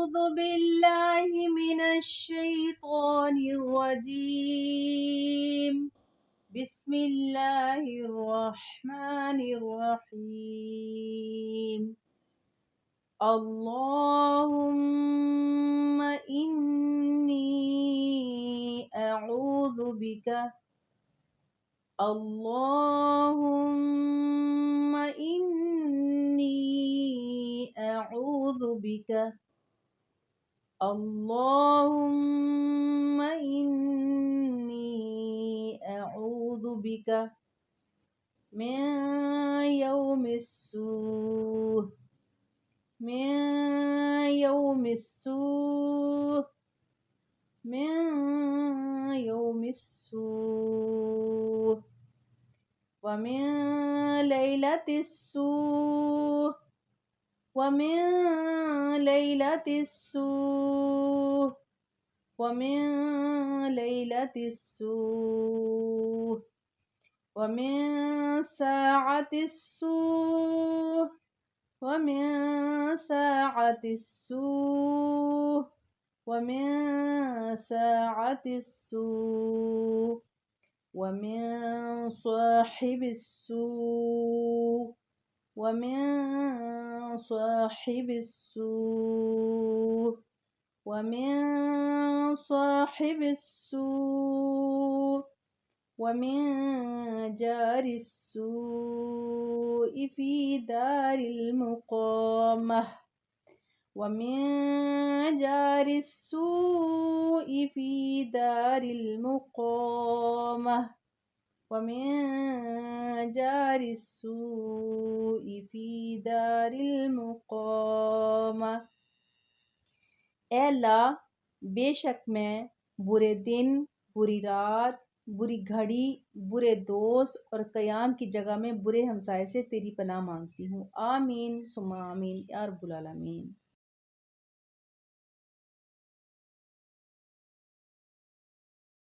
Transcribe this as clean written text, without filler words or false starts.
أعوذ بالله من الشيطان الرجيم بسم الله الرحمن الرحيم اللهم إني أعوذ بك اللهم إني أعوذ بك اللهم إني أعوذ بك من يوم السوء من يوم السوء من يوم السوء ومن ليلة السوء ومن ليلة السوء ومن ليلة السوء ومن ساعة السوء ومن ساعة السوء ومن ساعة السوء ومن صاحب السوء ومن صاحب السوء ومن صاحب السوء ومن جار السوء في دار المقامة ومن جار السوء في دار المقامة ومن جار السوء في دار المقامة ऐ अल्लाह बेशक मैं बुरे दिन, बुरी रात, बुरी घड़ी, बुरे दोस्त और क़याम की जगह में बुरे हमसाये से तेरी पनाह मांगती हूँ। आमीन सुम्मा आमीन या रब्बुल आलमीन।